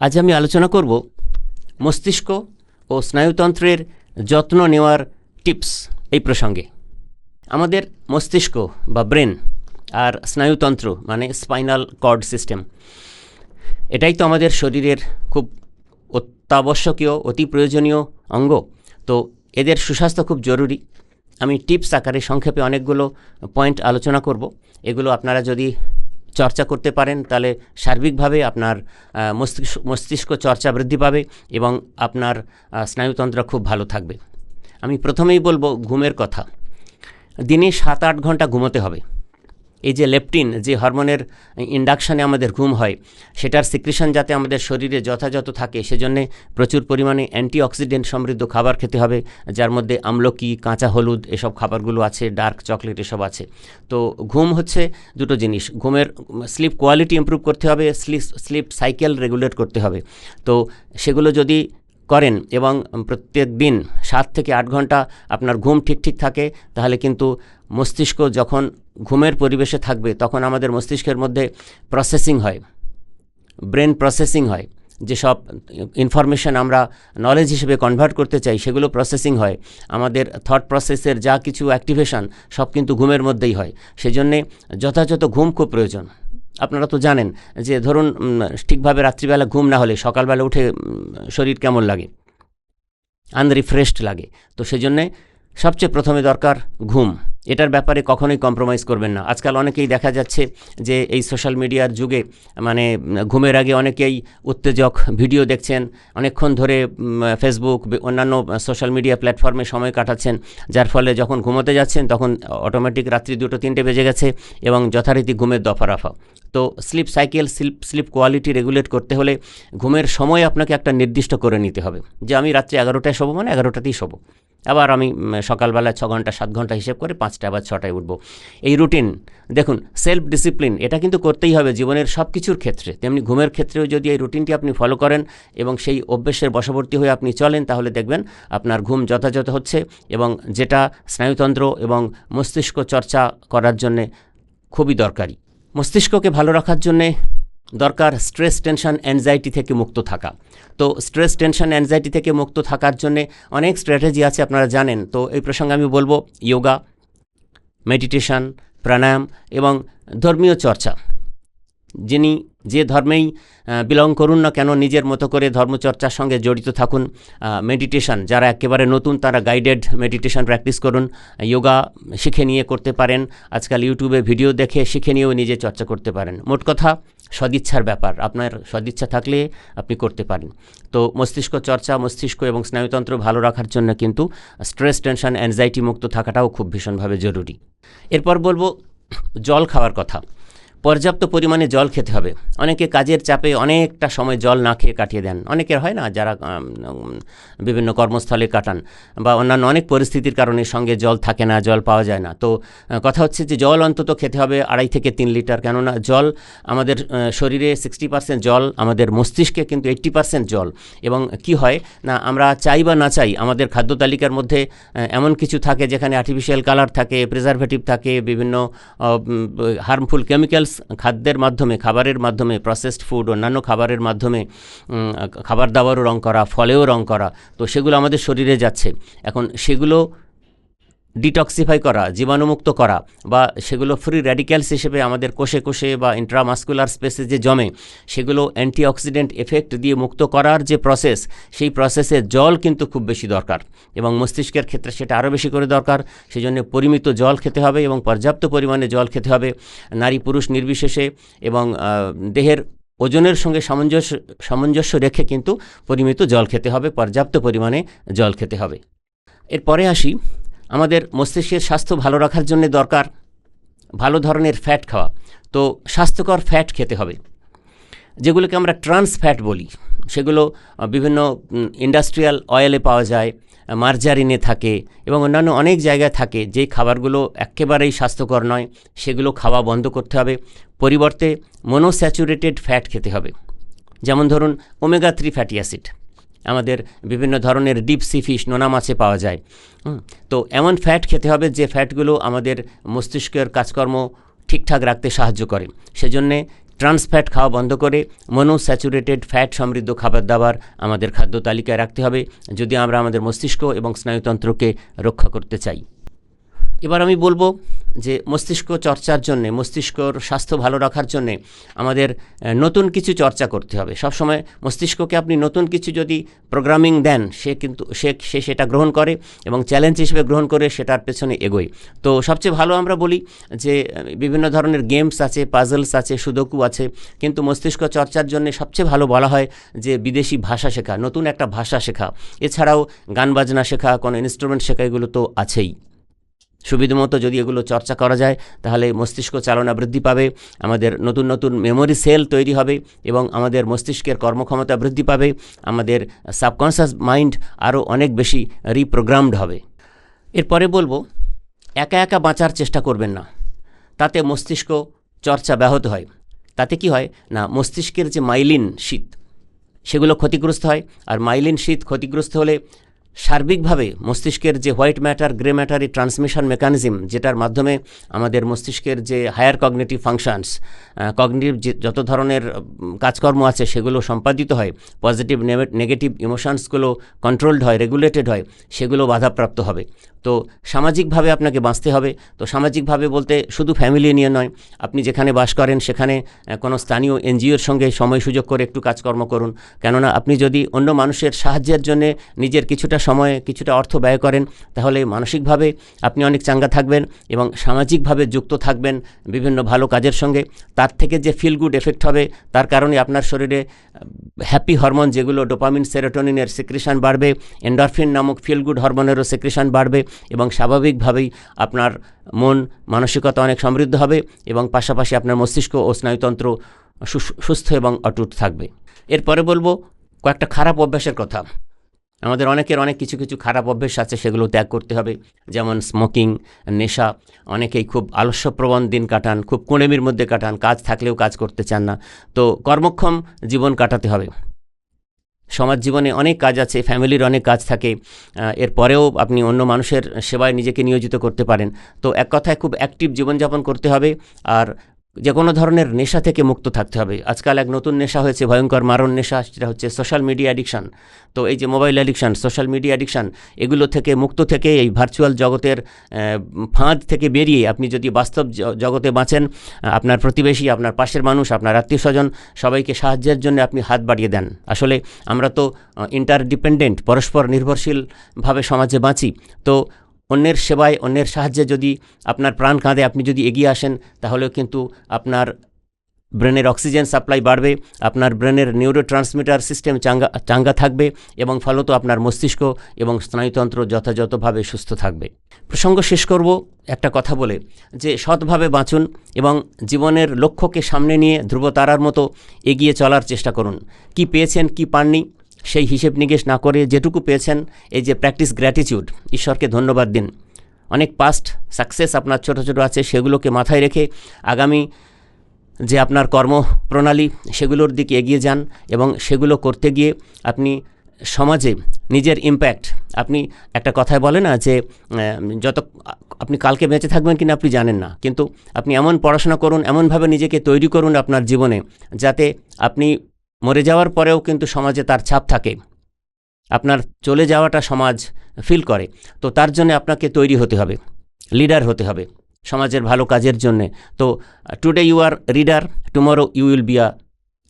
আজ আমি আলোচনা করব মস্তিষ্ক ও স্নায়ুতন্ত্রের যত্ন নেওয়ার টিপস এই প্রসঙ্গে। আমাদের মস্তিষ্ক বা ব্রেন আর স্নায়ুতন্ত্র মানে স্পাইনাল কর্ড সিস্টেম, এটাই তো আমাদের শরীরের খুব অত্যাবশ্যকীয় অতি প্রয়োজনীয় অঙ্গ। তো এদের সুস্বাস্থ্য খুব জরুরি। আমি টিপস আকারে সংক্ষেপে অনেকগুলো পয়েন্ট আলোচনা করব। এগুলো আপনারা যদি চর্চা করতে পারেন তাহলে সার্বিকভাবে আপনার মস্তিষ্ক চর্চা বৃদ্ধি পাবে এবং আপনার স্নায়ুতন্ত্র খুব ভালো থাকবে। আমি প্রথমেই বলবো ঘুমের কথা। দিনে 7-8 ঘন্টা ঘুমোতে হবে। এই যে লেপটিন, যে হরমোনের ইন্ডাকশানে আমাদের ঘুম হয়, সেটার সিক্রেশন যাতে আমাদের শরীরে যথাযথ থাকে সেজন্যে প্রচুর পরিমাণে অ্যান্টিঅক্সিডেন্ট সমৃদ্ধ খাবার খেতে হবে, যার মধ্যে আমলকি, কাঁচা হলুদ এসব খাবারগুলো আছে, ডার্ক চকলেট এসব আছে। তো ঘুম হচ্ছে দুটো জিনিস। ঘুমের স্লিপ কোয়ালিটি ইমপ্রুভ করতে হবে, স্লিপ সাইকেল রেগুলেট করতে হবে। তো সেগুলো যদি করেন এবং প্রত্যেক দিন 7 থেকে 8 ঘন্টা আপনার ঘুম ঠিক থাকে, তাহলে কিন্তু মস্তিষ্ক যখন ঘুমের পরিবেশে থাকবে তখন আমাদের মস্তিষ্কের মধ্যে প্রসেসিং হয়, ব্রেন প্রসেসিং হয়। যেসব ইনফরমেশন আমরা নলেজ হিসেবে কনভার্ট করতে চাই সেগুলো প্রসেসিং হয়। আমাদের থট প্রসেসের যা কিছু অ্যাক্টিভেশন সব কিন্তু ঘুমের মধ্যেই হয়। সেজন্যে যথাযথ ঘুম খুব প্রয়োজন। আপনারা তো জানেন যে ধরুন ঠিকভাবে রাত্রিবেলা ঘুম না হলে সকালবেলা উঠে শরীর কেমন লাগে, আনরিফ্রেশড লাগে। তো সেজন্যে সবচেয়ে প্রথমে দরকার ঘুম। এটার ব্যাপারে কখনোই কম্প্রোমাইজ করবেন না। আজকাল অনেকেই দেখা যাচ্ছে যে এই সোশ্যাল মিডিয়ার যুগে মানে ঘুমের আগে অনেকেই উত্তেজক ভিডিও দেখছেন, অনেকক্ষণ ধরে ফেসবুক অন্যান্য সোশ্যাল মিডিয়া প্ল্যাটফর্মে সময় কাটাচ্ছেন, যার ফলে যখন ঘুমোতে যাচ্ছেন তখন অটোমেটিক রাত্রি 2-3টে বেজে গেছে এবং যথারীতি ঘুমের দফারফা। তো sleep cycle, slip quality regulate করতে হলে ঘুমের সময় আপনাকে একটা নির্দিষ্ট করে নিতে হবে যে আমি রাত্রি 11টায় শোবো মানে 11টাতেই শোবো, আবার আমি সকালবেলা 6 ঘন্টা 7 ঘন্টা হিসেব করে 5টা আবার 6টায় উঠবো। এই রুটিন দেখুন, সেলফ ডিসিপ্লিন এটা কিন্তু করতেই হবে জীবনের সব কিছুর ক্ষেত্রে, তেমনি ঘুমের ক্ষেত্রেও যদি এই রুটিনটি আপনি ফলো করেন এবং সেই অভ্যেসের বশবর্তী হয়ে আপনি চলেন, তাহলে দেখবেন আপনার ঘুম যথাযথ হচ্ছে এবং যেটা স্নায়ুতন্ত্র এবং মস্তিষ্ক চর্চা করার জন্যে খুবই দরকারি। মস্তিষ্ককে ভালো রাখার জন্যে দরকার স্ট্রেস, টেনশন, অ্যাংজাইটি থেকে মুক্ত থাকা। তো স্ট্রেস, টেনশন, অ্যাংজাইটি থেকে মুক্ত থাকার জন্যে অনেক স্ট্র্যাটেজি আছে, আপনারা জানেন। তো এই প্রসঙ্গে আমি বলবো যোগা, মেডিটেশন, প্রাণায়াম এবং ধর্মীয় চর্চা। যিনি যে ধর্মেই বিলং করুন না কেন, নিজের মতো করে ধর্মচর্চার সঙ্গে জড়িত থাকুন। মেডিটেশন যারা একেবারে নতুন তারা গাইডেড মেডিটেশন প্র্যাকটিস করুন। যোগা শিখে নিয়ে করতে পারেন, আজকাল ইউটিউবে ভিডিও দেখে শিখে নিয়েও নিজে চর্চা করতে পারেন। মোট কথা সদিচ্ছার ব্যাপার, আপনার সদিচ্ছা থাকলে আপনি করতে পারেন। তো মস্তিষ্ক চর্চা, মস্তিষ্ক এবং স্নায়ুতন্ত্র ভালো রাখার জন্য কিন্তু স্ট্রেস, টেনশন, অ্যাংজাইটি মুক্ত থাকাটাও খুব ভীষণভাবে জরুরি। এরপর বলবো জল খাওয়ার কথা। পর্যাপ্ত পরিমাণে জল খেতে হবে। অনেকে কাজের চাপে অনেকটা সময় জল না খেয়ে কাটিয়ে দেন, অনেকের হয় না, যারা বিভিন্ন কর্মস্থলে কাটান বা অন্যান্য অনেক পরিস্থিতির কারণে সঙ্গে জল থাকে না, জল পাওয়া যায় না। তো কথা হচ্ছে যে জল অন্তত খেতে হবে 2.5 থেকে 3 লিটার। কেননা জল আমাদের শরীরে 60% জল, আমাদের মস্তিষ্কে কিন্তু 80% জল। এবং কি হয় না, আমরা চাই বা না চাই আমাদের খাদ্য তালিকার মধ্যে এমন কিছু থাকে যেখানে আর্টিফিশিয়াল কালার থাকে, প্রিজারভেটিভ থাকে, বিভিন্ন হার্মফুল কেমিক্যালস খাদ্যের মাধ্যমে, খাবারের মাধ্যমে, প্রসেসড ফুড, অন্যান্য খাবারের মাধ্যমে খাবার দাবারও রং করা, ফলেও রং করা। তো সেগুলো আমাদের শরীরে যাচ্ছে। এখন সেগুলো ডিটক্সিফাই করা, জীবাণুমুক্ত করা বা সেগুলো ফ্রি র্যাডিক্যালস হিসেবে আমাদের কোষে কোষে বা ইন্ট্রামাস্কুলার স্পেসে যে জমে, সেগুলো অ্যান্টিঅক্সিডেন্ট এফেক্ট দিয়ে মুক্ত করার যে প্রসেস, সেই প্রসেসে জল কিন্তু খুব বেশি দরকার এবং মস্তিষ্কের ক্ষেত্রে সেটা আরও বেশি করে দরকার। সেই জন্য পরিমিত জল খেতে হবে এবং পর্যাপ্ত পরিমাণে জল খেতে হবে, নারী পুরুষ নির্বিশেষে, এবং দেহের ওজনের সঙ্গে সামঞ্জস্য রেখে কিন্তু পরিমিত জল খেতে হবে, পর্যাপ্ত পরিমাণে জল খেতে হবে। এরপরে আসি, আমাদের মস্তিষ্কের স্বাস্থ্য ভালো রাখার জন্য দরকার ভালো ধরনের ফ্যাট খাওয়া। তো স্বাস্থ্যকর ফ্যাট খেতে হবে, যেগুলোকে আমরা ট্রান্স ফ্যাট বলি। সেগুলো বিভিন্ন ইন্ডাস্ট্রিয়াল অয়েলে পাওয়া যায়, মার্জারিনে থাকে এবং অন্যান্য অনেক জায়গায় থাকে। যে খাবারগুলো একেবারেই স্বাস্থ্যকর নয় সেগুলো খাওয়া বন্ধ করতে হবে। পরিবর্তে মনোস্যাচুরেটেড ফ্যাট খেতে হবে। যেমন ধরুন ওমেগা 3 ফ্যাটি অ্যাসিড আমাদের বিভিন্ন ধরনের ডিপ সি ফিশ, নোনা মাছে পাওয়া যায়। তো এমন ফ্যাট খেতে হবে যে ফ্যাটগুলো আমাদের মস্তিষ্কের কাজকর্ম ঠিকঠাক রাখতে সাহায্য করে। সেজন্যে ট্রান্স ফ্যাট খাওয়া বন্ধ করে মনোস্যাচুরেটেড ফ্যাট সমৃদ্ধ খাবার দাবার আমাদের খাদ্য তালিকায় রাখতে হবে যদি আমরা আমাদের মস্তিষ্ক এবং স্নায়ুতন্ত্রকে রক্ষা করতে চাই। এবার আমি বলবো যে মস্তিষ্ক চর্চার জন্যে, মস্তিষ্কর স্বাস্থ্য ভালো রাখার জন্যে আমাদের নতুন কিছু চর্চা করতে হবে। সবসময় মস্তিষ্ককে আপনি নতুন কিছু যদি প্রোগ্রামিং দেন, সে সেটা গ্রহণ করে এবং চ্যালেঞ্জ হিসেবে গ্রহণ করে সেটার পেছনে এগোয়। তো সবচেয়ে ভালো আমরা বলি যে বিভিন্ন ধরনের গেমস আছে, পাজলস আছে, সুদোকু আছে, কিন্তু মস্তিষ্ক চর্চার জন্য সবচেয়ে ভালো বলা হয় যে বিদেশি ভাষা শেখা, নতুন একটা ভাষা শেখা, এছাড়াও গান বাজনা শেখা, কোনো ইনস্ট্রুমেন্ট শেখা, এগুলো তো আছেই। সুবিধামতো যদি এগুলো চর্চা করা যায় তাহলে মস্তিষ্ক চালনা বৃদ্ধি পাবে, আমাদের নতুন নতুন মেমোরি সেল তৈরি হবে এবং আমাদের মস্তিষ্কের কর্মক্ষমতা বৃদ্ধি পাবে, আমাদের সাবকনশিয়াস মাইন্ড আরও অনেক বেশি রিপ্রোগ্রামড হবে। এরপরে বলবো, একা একা বাঁচার চেষ্টা করবেন না, তাতে মস্তিষ্ক চর্চা ব্যাহত হয়। তাতে কি হয় না, মস্তিষ্কের যে মাইলিন শীত সেগুলো ক্ষতিগ্রস্ত হয়, আর মাইলিন শীত ক্ষতিগ্রস্ত হলে সার্বিকভাবে মস্তিষ্কের যে হোয়াইট ম্যাটার গ্রে ম্যাটার এই ট্রান্সমিশন মেকানিজম, যেটার মাধ্যমে আমাদের মস্তিষ্কের যে হায়ার কগনিটিভ ফাংশনস, কগনিটিভ যে যত ধরনের কাজকর্ম আছে সেগুলো সম্পাদিত হয়, পজিটিভ নেগেটিভ ইমোশনসগুলো কন্ট্রোলড হয়, রেগুলেটেড হয়, সেগুলো বাধাপ্রাপ্ত হবে। তো সামাজিকভাবে আপনাকে বাঁচতে হবে। তো সামাজিকভাবে বলতে শুধু ফ্যামিলি নিয়ে নয়, আপনি যেখানে বাস করেন সেখানে কোনো স্থানীয় এনজিওর সঙ্গে সময় সুযোগ করে একটু কাজকর্ম করুন। কেননা আপনি যদি অন্য মানুষের সাহায্যের জন্য নিজের কিছুটা সময়, কিছুটা অর্থ ব্যয় করেন, তাহলে মানসিকভাবে আপনি অনেক চাঙ্গা থাকবেন এবং সামাজিকভাবে যুক্ত থাকবেন বিভিন্ন ভালো কাজের সঙ্গে। তার থেকে যে ফিল গুড এফেক্ট হবে, তার কারণে আপনার শরীরে হ্যাপি হরমোন যেগুলো ডোপামিন, সেরোটোনিনের সিক্রেশন বাড়বে, এন্ডরফিন নামক ফিল গুড হরমোনেরও সিক্রেশন বাড়বে এবং স্বাভাবিকভাবেই আপনার মন মানসিকতা অনেক সমৃদ্ধ হবে এবং পাশাপাশি আপনার মস্তিষ্ক ও স্নায়ুতন্ত্র সুস্থ এবং অটুট থাকবে। এরপরে বলবো কয়েকটা খারাপ অভ্যাসের কথা। আমাদের অনেকের অনেক কিছু কিছু খারাপ অভ্যাস আছে, সেগুলো ত্যাগ করতে হবে। যেমন স্মোকিং, নেশা, অনেকেই খুব আলস্যপ্রবণ দিন কাটান, খুব কুঁড়েমির মধ্যে কাটান, কাজ থাকলেও কাজ করতে চান না। তো কর্মক্ষম জীবন কাটাতে হবে। সমাজ জীবনে অনেক কাজ আছে, ফ্যামিলির অনেক কাজ থাকে, এরপরেও আপনি অন্য মানুষের সেবায় নিজেকে নিয়োজিত করতে পারেন। তো এক কথায় খুব অ্যাক্টিভ জীবনযাপন করতে হবে আর যে কোনো ধরনের নেশা থেকে মুক্ত থাকতে হবে। আজকাল এক নতুন নেশা হয়েছে, ভয়ঙ্কর মারণ নেশা, সেটা হচ্ছে সোশ্যাল মিডিয়া অ্যাডিকশান। তো এই যে mobile addiction, social media addiction, এগুলো থেকে মুক্ত থেকে এই ভার্চুয়াল জগতের ফাঁদ থেকে বেরিয়ে আপনি যদি বাস্তব জগতে বাঁচেন, আপনার প্রতিবেশী, আপনার পাশের মানুষ, আপনার আত্মীয় স্বজন সবাইকে সাহায্যের জন্য আপনি হাত বাড়িয়ে দেন। আসলে আমরা তো ইন্টারডিপেন্ডেন্ট, পরস্পর নির্ভরশীলভাবে সমাজে বাঁচি। তো অন্যের সেবায়, অন্যের সাহায্যে যদি আপনার প্রাণ কাঁধে আপনি যদি এগিয়ে আসেন, তাহলেও কিন্তু আপনার ব্রেনের অক্সিজেন সাপ্লাই বাড়বে, আপনার ব্রেনের নিউরো ট্রান্সমিটার সিস্টেম চাঙ্গা থাকবে এবং ফলত আপনার মস্তিষ্ক এবং স্নায়ুতন্ত্র যথাযথভাবে সুস্থ থাকবে। প্রসঙ্গ শেষ করব একটা কথা বলে যে সৎভাবে বাঁচুন এবং জীবনের লক্ষ্যকে সামনে নিয়ে ধ্রুবতারার মতো এগিয়ে চলার চেষ্টা করুন। কি পেয়েছেন, কি পাননি, সেই হিসেব নিকেশ না করে যেটুকু পেয়েছেন, এই যে প্র্যাকটিস গ্র্যাটিটিউড, ঈশ্বরকে ধন্যবাদ দিন। অনেক পাস্ট সাকসেস আপনার ছোট ছোট আছে, সেগুলোকে মাথায় রেখে আগামী যে আপনার কর্মপ্রণালী সেগুলোর দিকে এগিয়ে যান এবং সেগুলো করতে গিয়ে আপনি সমাজে নিজের ইম্প্যাক্ট, আপনি একটা কথায় বলে না যে যত আপনি কালকে বেঁচে থাকবেন কিনা আপনি জানেন না, কিন্তু আপনি এমন পড়াশোনা করুন, এমনভাবে নিজেকে তৈরি করুন আপনার জীবনে যাতে আপনি মরে যাওয়ার পরেও কিন্তু সমাজে তার ছাপ থাকে, আপনার চলে যাওয়াটা সমাজ ফিল করে। তো তার জন্য আপনাকে তৈরি হতে হবে, লিডার হতে হবে সমাজের ভালো কাজের জন্যে। তো today you are reader, tomorrow you will be a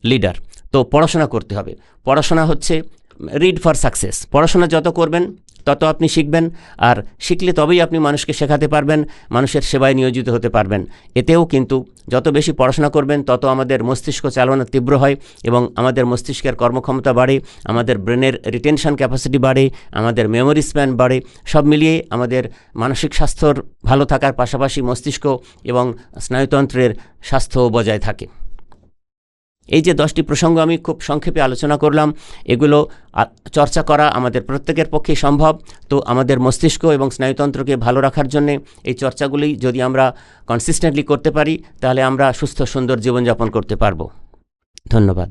leader. তো পড়াশোনা করতে হবে। পড়াশোনা হচ্ছে রিড ফর সাকসেস। পড়াশোনা যত করবেন তত আপনি শিখবেন, আর শিখলে তবেই আপনি মানুষকে শেখাতে পারবেন, মানুষের সেবায় নিয়োজিত হতে পারবেন। এতেও কিন্তু যত বেশি পড়াশোনা করবেন তত আমাদের মস্তিষ্ক চালনা তীব্র হয় এবং আমাদের মস্তিষ্কের কর্মক্ষমতা বাড়ে, আমাদের ব্রেনের রিটেনশন ক্যাপাসিটি বাড়ে, আমাদের মেমোরি স্প্যান বাড়ে। সব মিলিয়ে আমাদের মানসিক স্বাস্থ্যর ভালো থাকার পাশাপাশি মস্তিষ্ক এবং স্নায়ুতন্ত্রের স্বাস্থ্য বজায় থাকে। এই যে 10টি প্রসঙ্গ আমি খুব সংক্ষেপে আলোচনা করলাম, এগুলো চর্চা করা আমাদের প্রত্যেকের পক্ষে সম্ভব। তো আমাদের মস্তিষ্ক এবং স্নায়ুতন্ত্রকে ভালো রাখার জন্যে এই চর্চাগুলি যদি আমরা কনসিস্টেন্টলি করতে পারি, তাহলে আমরা সুস্থ সুন্দর জীবনযাপন করতে পারব। ধন্যবাদ।